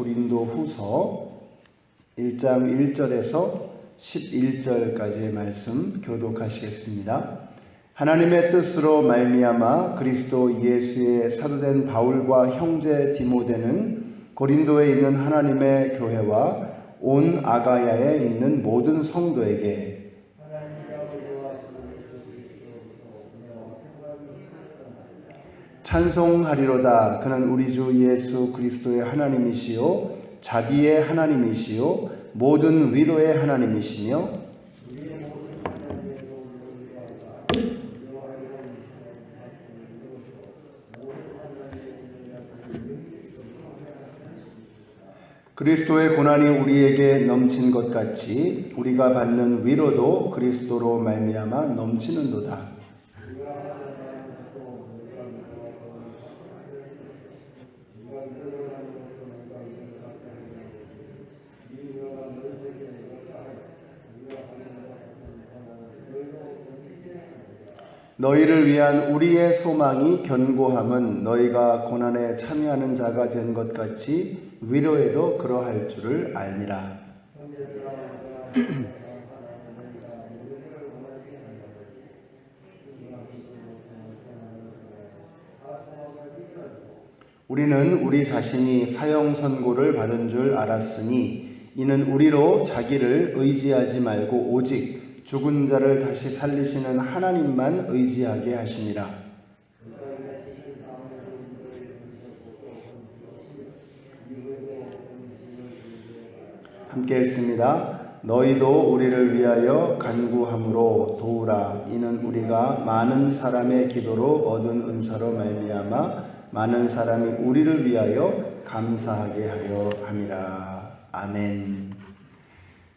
고린도 후서 1장 1절에서 11절까지의 말씀 교독하시겠습니다. 하나님의 뜻으로 말미암아 그리스도 예수의 사도된 바울과 형제 디모데는 고린도에 있는 하나님의 교회와 온 아가야에 있는 모든 성도에게 찬송하리로다. 그는 우리 주 예수 그리스도의 하나님이시요 자비의 하나님이시요 모든 위로의 하나님이시며 그리스도의 고난이 우리에게 넘친 것 같이 우리가 받는 위로도 그리스도로 말미암아 넘치는도다. 너희를 위한 우리의 소망이 견고함은 너희가 고난에 참여하는 자가 된 것 같이 위로에도 그러할 줄을 알미라. 우리는 우리 자신이 사형 선고를 받은 줄 알았으니 이는 우리로 자기를 의지하지 말고 오직 죽은 자를 다시 살리시는 하나님만 의지하게 하시니라. 함께 읽습니다. 너희도 우리를 위하여 간구함으로 도우라. 이는 우리가 많은 사람의 기도로 얻은 은사로 말미암아 많은 사람이 우리를 위하여 감사하게 하려 함이라. 아멘.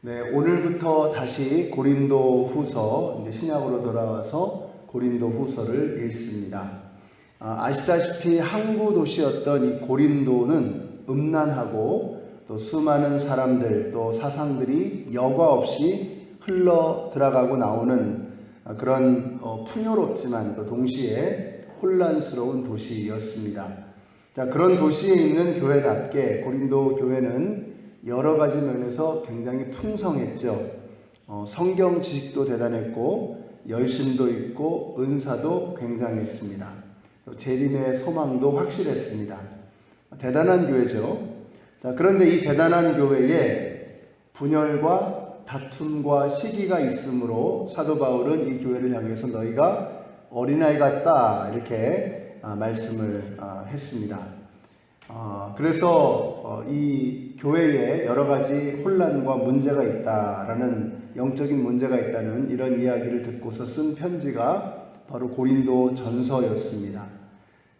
네, 오늘부터 다시 고린도 후서, 이제 신약으로 돌아와서 고린도 후서를 읽습니다. 아시다시피 항구 도시였던 이 고린도는 음란하고 또 수많은 사람들 또 사상들이 여과 없이 흘러 들어가고 나오는 그런 풍요롭지만 또 동시에 혼란스러운 도시였습니다. 자, 그런 도시에 있는 교회답게 고린도 교회는 여러 가지 면에서 굉장히 풍성했죠. 성경 지식도 대단했고 열심도 있고 은사도 굉장했습니다. 재림의 소망도 확실했습니다. 대단한 교회죠. 자, 그런데 이 대단한 교회에 분열과 다툼과 시기가 있으므로 사도 바울은 이 교회를 향해서 너희가 어린아이 같다 이렇게 말씀을 했습니다. 그래서 이 교회에 여러 가지 혼란과 문제가 있다라는 영적인 문제가 있다는 이런 이야기를 듣고서 쓴 편지가 바로 고린도 전서였습니다.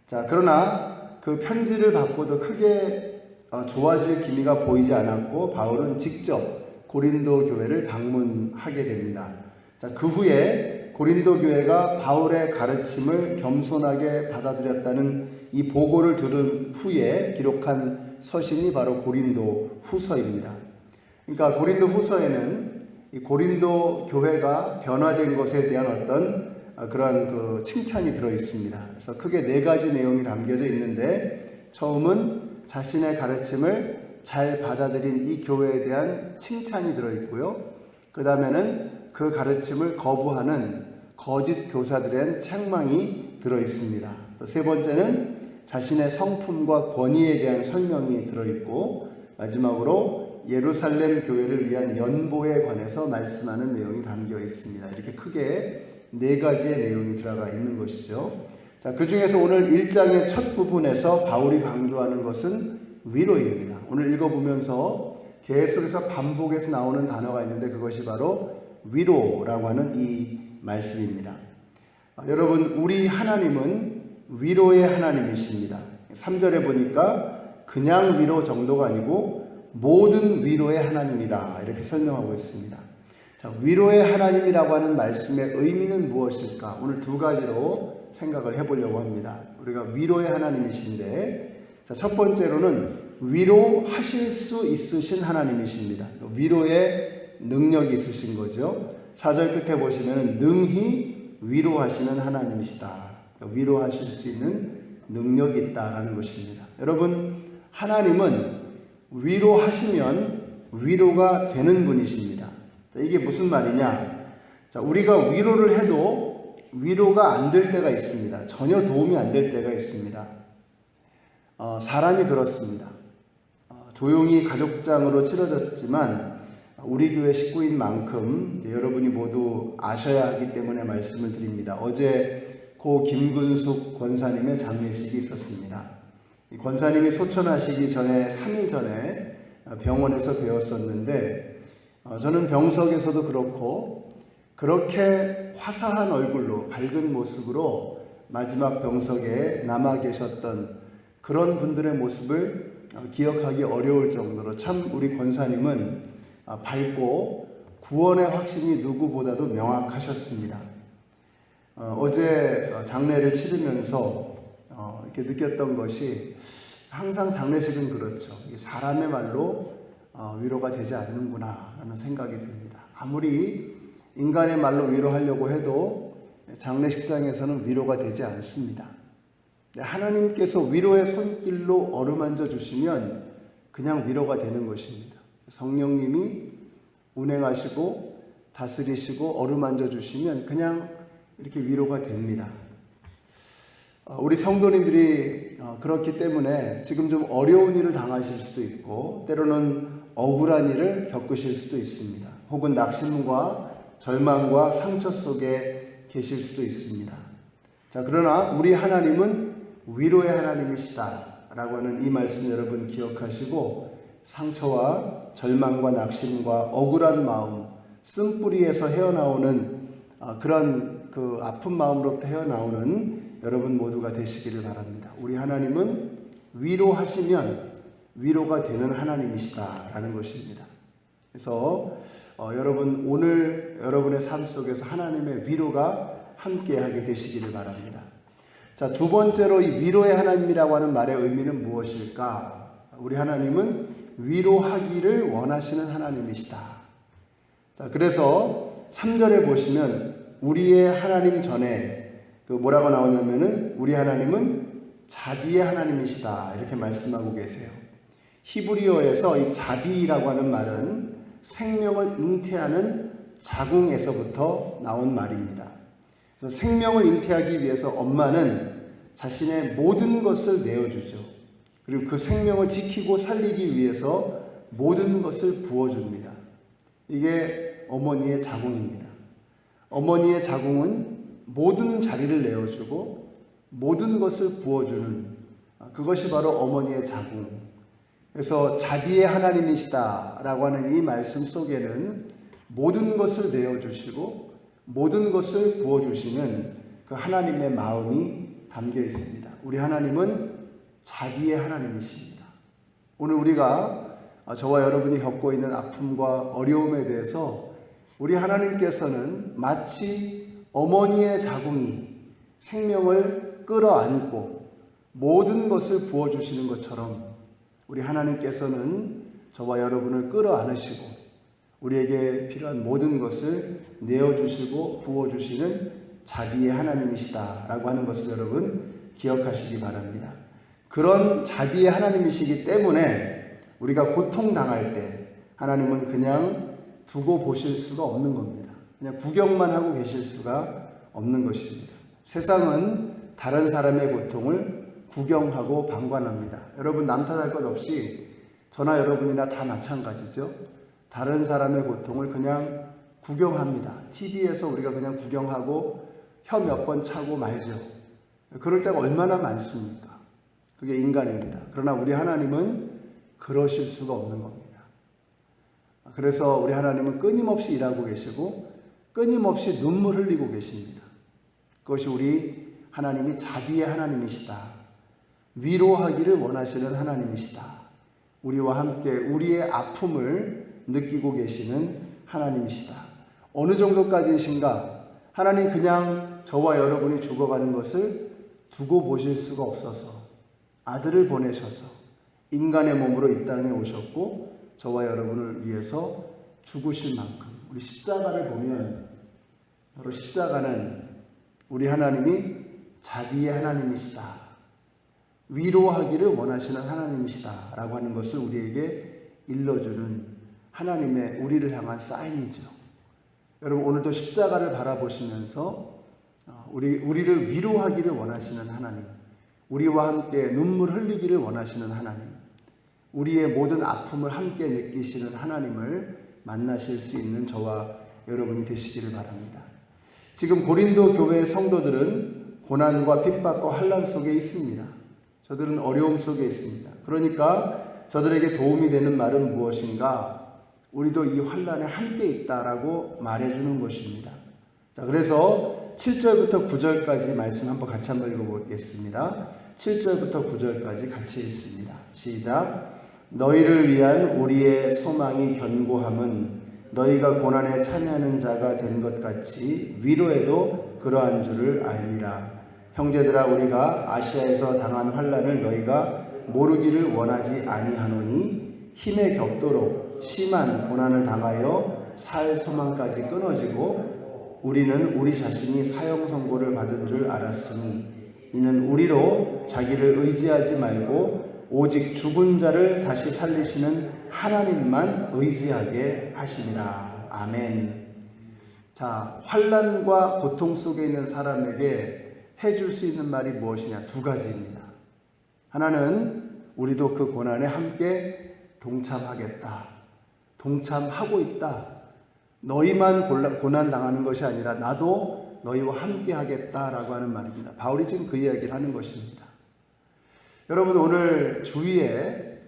자, 그러나 그 편지를 받고도 크게 좋아질 기미가 보이지 않았고 바울은 직접 고린도 교회를 방문하게 됩니다. 자, 그 후에 고린도 교회가 바울의 가르침을 겸손하게 받아들였다는 이 보고를 들은 후에 기록한 서신이 바로 고린도 후서입니다. 그러니까 고린도 후서에는 이 고린도 교회가 변화된 것에 대한 어떤 그런 그 칭찬이 들어 있습니다. 그래서 크게 네 가지 내용이 담겨져 있는데 처음은 자신의 가르침을 잘 받아들인 이 교회에 대한 칭찬이 들어 있고요. 그 다음에는 그 가르침을 거부하는 거짓 교사들의 책망이 들어 있습니다. 또 세 번째는 자신의 성품과 권위에 대한 설명이 들어있고 마지막으로 예루살렘 교회를 위한 연보에 관해서 말씀하는 내용이 담겨 있습니다. 이렇게 크게 네 가지의 내용이 들어가 있는 것이죠. 자, 그 중에서 오늘 1장의 첫 부분에서 바울이 강조하는 것은 위로입니다. 오늘 읽어보면서 계속해서 반복해서 나오는 단어가 있는데 그것이 바로 위로라고 하는 이 말씀입니다. 여러분, 우리 하나님은 위로의 하나님이십니다. 3절에 보니까 그냥 위로 정도가 아니고 모든 위로의 하나님이다 이렇게 설명하고 있습니다. 자, 위로의 하나님이라고 하는 말씀의 의미는 무엇일까? 오늘 두 가지로 생각을 해보려고 합니다. 우리가 위로의 하나님이신데, 자, 첫 번째로는 위로하실 수 있으신 하나님이십니다. 위로의 능력이 있으신 거죠. 4절 끝에 보시면 능히 위로하시는 하나님이시다. 위로하실 수 있는 능력이 있다라는 것입니다. 여러분, 하나님은 위로하시면 위로가 되는 분이십니다. 자, 이게 무슨 말이냐? 자, 우리가 위로를 해도 위로가 안 될 때가 있습니다. 전혀 도움이 안 될 때가 있습니다. 사람이 그렇습니다. 조용히 가족장으로 치러졌지만 우리 교회 식구인 만큼 여러분이 모두 아셔야 하기 때문에 말씀을 드립니다. 어제 고 김근숙 권사님의 장례식이 있었습니다. 이 권사님이 소천하시기 전에 3일 전에 병원에서 배웠었는데 저는 병석에서도 그렇고 그렇게 화사한 얼굴로 밝은 모습으로 마지막 병석에 남아 계셨던 그런 분들의 모습을 기억하기 어려울 정도로 참 우리 권사님은 밝고 구원의 확신이 누구보다도 명확하셨습니다. 어제 장례를 치르면서 이렇게 느꼈던 것이 항상 장례식은 그렇죠. 사람의 말로 위로가 되지 않는구나 하는 생각이 듭니다. 아무리 인간의 말로 위로하려고 해도 장례식장에서는 위로가 되지 않습니다. 하나님께서 위로의 손길로 어루만져 주시면 그냥 위로가 되는 것입니다. 성령님이 운행하시고 다스리시고 어루만져 주시면 그냥 이렇게 위로가 됩니다. 우리 성도님들이 그렇기 때문에 지금 좀 어려운 일을 당하실 수도 있고 때로는 억울한 일을 겪으실 수도 있습니다. 혹은 낙심과 절망과 상처 속에 계실 수도 있습니다. 자, 그러나 우리 하나님은 위로의 하나님이시다 라고 하는 이 말씀 여러분 기억하시고 상처와 절망과 낙심과 억울한 마음, 쓴뿌리에서 헤어나오는 그런 그 아픈 마음으로부터 헤어나오는 여러분 모두가 되시기를 바랍니다. 우리 하나님은 위로하시면 위로가 되는 하나님이시다 라는 것입니다. 그래서 여러분 오늘 여러분의 삶 속에서 하나님의 위로가 함께하게 되시기를 바랍니다. 자, 두 번째로 이 위로의 하나님이라고 하는 말의 의미는 무엇일까? 우리 하나님은 위로하기를 원하시는 하나님이시다. 자, 그래서 3절에 보시면 우리의 하나님 전에 뭐라고 나오냐면은 우리 하나님은 자비의 하나님이시다 이렇게 말씀하고 계세요. 히브리어에서 이 자비라고 하는 말은 생명을 잉태하는 자궁에서부터 나온 말입니다. 그래서 생명을 잉태하기 위해서 엄마는 자신의 모든 것을 내어주죠. 그리고 그 생명을 지키고 살리기 위해서 모든 것을 부어줍니다. 이게 어머니의 자궁입니다. 어머니의 자궁은 모든 자리를 내어주고 모든 것을 부어주는 그것이 바로 어머니의 자궁. 그래서 자비의 하나님이시다라고 하는 이 말씀 속에는 모든 것을 내어주시고 모든 것을 부어주시는 그 하나님의 마음이 담겨 있습니다. 우리 하나님은 자비의 하나님이십니다. 오늘 우리가 저와 여러분이 겪고 있는 아픔과 어려움에 대해서 우리 하나님께서는 마치 어머니의 자궁이 생명을 끌어안고 모든 것을 부어주시는 것처럼 우리 하나님께서는 저와 여러분을 끌어안으시고 우리에게 필요한 모든 것을 내어주시고 부어주시는 자비의 하나님이시다라고 하는 것을 여러분 기억하시기 바랍니다. 그런 자비의 하나님이시기 때문에 우리가 고통당할 때 하나님은 그냥 두고 보실 수가 없는 겁니다. 그냥 구경만 하고 계실 수가 없는 것입니다. 세상은 다른 사람의 고통을 구경하고 방관합니다. 여러분 남 탓할 것 없이 저나 여러분이나 다 마찬가지죠. 다른 사람의 고통을 그냥 구경합니다. TV에서 우리가 그냥 구경하고 혀 몇 번 차고 말죠. 그럴 때가 얼마나 많습니까? 그게 인간입니다. 그러나 우리 하나님은 그러실 수가 없는 겁니다. 그래서 우리 하나님은 끊임없이 일하고 계시고 끊임없이 눈물 흘리고 계십니다. 그것이 우리 하나님이 자비의 하나님이시다. 위로하기를 원하시는 하나님이시다. 우리와 함께 우리의 아픔을 느끼고 계시는 하나님이시다. 어느 정도까지이신가? 하나님 그냥 저와 여러분이 죽어가는 것을 두고 보실 수가 없어서 아들을 보내셔서 인간의 몸으로 이 땅에 오셨고 저와 여러분을 위해서 죽으실 만큼 우리 십자가를 보면 바로 십자가는 우리 하나님이 자비의 하나님이시다. 위로하기를 원하시는 하나님이시다라고 하는 것을 우리에게 일러주는 하나님의 우리를 향한 사인이죠. 여러분 오늘도 십자가를 바라보시면서 우리를 위로하기를 원하시는 하나님, 우리와 함께 눈물 흘리기를 원하시는 하나님, 우리의 모든 아픔을 함께 느끼시는 하나님을 만나실 수 있는 저와 여러분이 되시기를 바랍니다. 지금 고린도 교회의 성도들은 고난과 핍박과 환난 속에 있습니다. 저들은 어려움 속에 있습니다. 그러니까 저들에게 도움이 되는 말은 무엇인가? 우리도 이 환난에 함께 있다라고 말해주는 것입니다. 자, 그래서 7절부터 9절까지 말씀 같이 한번 읽어보겠습니다. 7절부터 9절까지 같이 읽습니다. 시작. 너희를 위한 우리의 소망이 견고함은 너희가 고난에 참여하는 자가 된 것 같이 위로에도 그러한 줄을 알미라. 형제들아, 우리가 아시아에서 당한 환난을 너희가 모르기를 원하지 아니하노니 힘에 격도록 심한 고난을 당하여 살 소망까지 끊어지고 우리는 우리 자신이 사형 선고를 받은 줄 알았으니 이는 우리로 자기를 의지하지 말고 오직 죽은 자를 다시 살리시는 하나님만 의지하게 하시니라. 아멘. 자, 환난과 고통 속에 있는 사람에게 해줄 수 있는 말이 무엇이냐? 두 가지입니다. 하나는 우리도 그 고난에 함께 동참하겠다. 동참하고 있다. 너희만 고난 당하는 것이 아니라 나도 너희와 함께 하겠다라고 하는 말입니다. 바울이 지금 그 이야기를 하는 것입니다. 여러분 오늘 주위에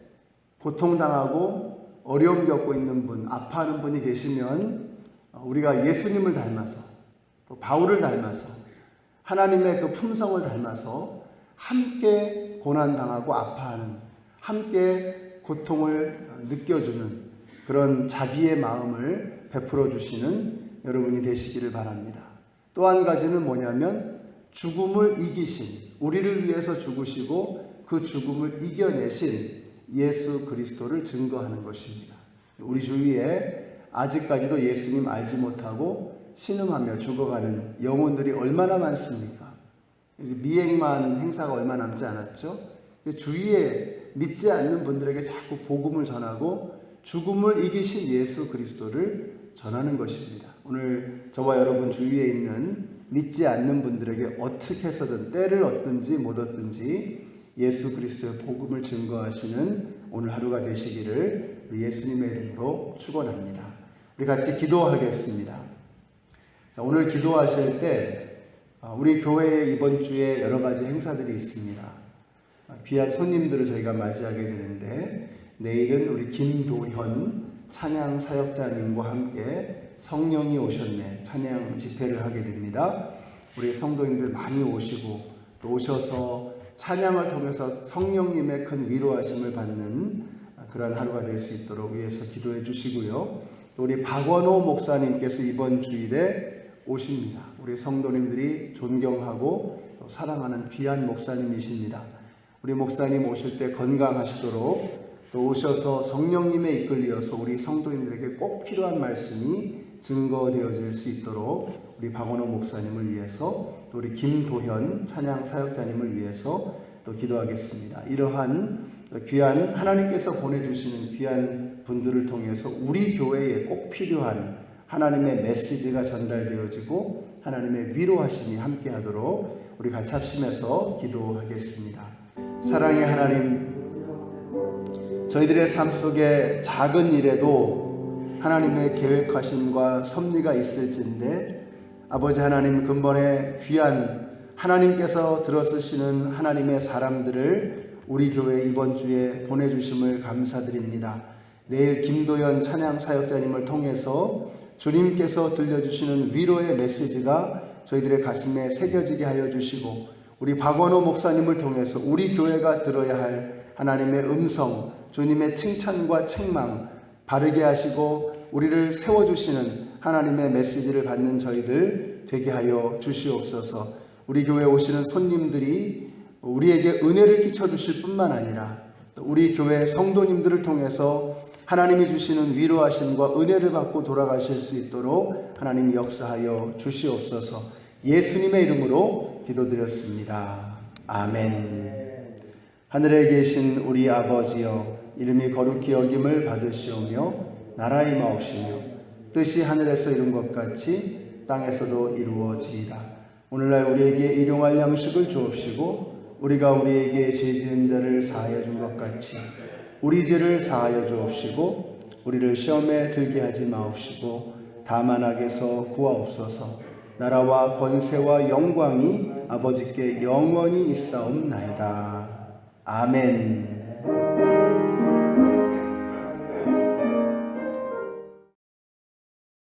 고통당하고 어려움 겪고 있는 분, 아파하는 분이 계시면 우리가 예수님을 닮아서 또 바울을 닮아서 하나님의 그 품성을 닮아서 함께 고난당하고 아파하는, 함께 고통을 느껴주는 그런 자비의 마음을 베풀어 주시는 여러분이 되시기를 바랍니다. 또 한 가지는 뭐냐면 죽음을 이기신, 우리를 위해서 죽으시고 그 죽음을 이겨내신 예수 그리스도를 증거하는 것입니다. 우리 주위에 아직까지도 예수님 알지 못하고 신음하며 죽어가는 영혼들이 얼마나 많습니까? 미행만 행사가 얼마 남지 않았죠? 주위에 믿지 않는 분들에게 자꾸 복음을 전하고 죽음을 이기신 예수 그리스도를 전하는 것입니다. 오늘 저와 여러분 주위에 있는 믿지 않는 분들에게 어떻게 해서든 때를 얻든지 못 얻든지 예수 그리스도의 복음을 증거하시는 오늘 하루가 되시기를 예수님의 이름으로 축원합니다. 우리 같이 기도하겠습니다. 자, 오늘 기도하실 때 우리 교회에 이번 주에 여러 가지 행사들이 있습니다. 귀한 손님들을 저희가 맞이하게 되는데 내일은 우리 김도현 찬양 사역자님과 함께 성령이 오셨네 찬양 집회를 하게 됩니다. 우리 성도님들 많이 오시고 또 오셔서 찬양을 통해서 성령님의 큰 위로하심을 받는 그런 하루가 될 수 있도록 위해서 기도해 주시고요. 또 우리 박원호 목사님께서 이번 주일에 오십니다. 우리 성도님들이 존경하고 또 사랑하는 귀한 목사님이십니다. 우리 목사님 오실 때 건강하시도록 또 오셔서 성령님에 이끌려서 우리 성도님들에게 꼭 필요한 말씀이 증거되어질 수 있도록 우리 박원호 목사님을 위해서 또 우리 김도현 찬양 사역자님을 위해서 또 기도하겠습니다. 이러한 귀한 하나님께서 보내주시는 귀한 분들을 통해서 우리 교회에 꼭 필요한 하나님의 메시지가 전달되어지고 하나님의 위로하심이 함께하도록 우리 같이 합심해서 기도하겠습니다. 사랑의 하나님, 저희들의 삶 속에 작은 일에도 하나님의 계획하심과 섭리가 있을진데 아버지 하나님 근본에 귀한 하나님께서 들어쓰시는 하나님의 사람들을 우리 교회 이번 주에 보내주심을 감사드립니다. 내일 김도현 찬양 사역자님을 통해서 주님께서 들려주시는 위로의 메시지가 저희들의 가슴에 새겨지게 하여 주시고 우리 박원호 목사님을 통해서 우리 교회가 들어야 할 하나님의 음성, 주님의 칭찬과 책망 바르게 하시고 우리를 세워주시는 하나님의 메시지를 받는 저희들 되게 하여 주시옵소서. 우리 교회에 오시는 손님들이 우리에게 은혜를 끼쳐주실 뿐만 아니라 우리 교회 성도님들을 통해서 하나님이 주시는 위로하심과 은혜를 받고 돌아가실 수 있도록 하나님 역사하여 주시옵소서. 예수님의 이름으로 기도드렸습니다. 아멘. 하늘에 계신 우리 아버지여, 이름이 거룩히 여김을 받으시오며 나라의 마옵시며 뜻이 하늘에서 이룬 것 같이 땅에서도 이루어지이다. 오늘날 우리에게 일용할 양식을 주옵시고 우리가 우리에게 죄 지은 자를 사하여 준 것 같이 우리 죄를 사하여 주옵시고 우리를 시험에 들게 하지 마옵시고 다만 악에서 구하옵소서. 나라와 권세와 영광이 아버지께 영원히 있사옵나이다. 아멘.